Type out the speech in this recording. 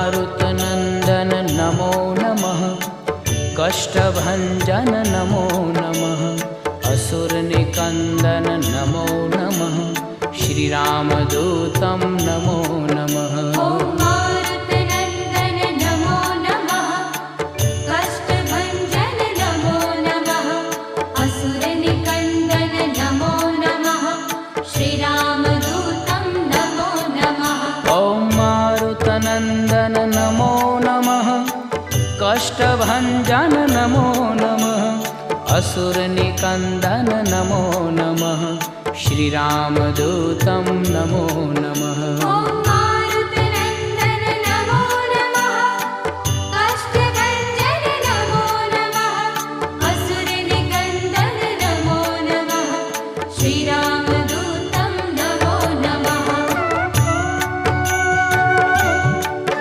मारुतनन्दन नमो नमः। कष्टभञ्जन नमो नमः। असुरनिकन्दन नमो नमः। श्रीरामदूतं नमो नमः। नन्दन नमो नमः। कष्टभञ्जन नमो नमः। असुरनिकन्दन नमो नमः। श्रीरामदूतं नमो नमः।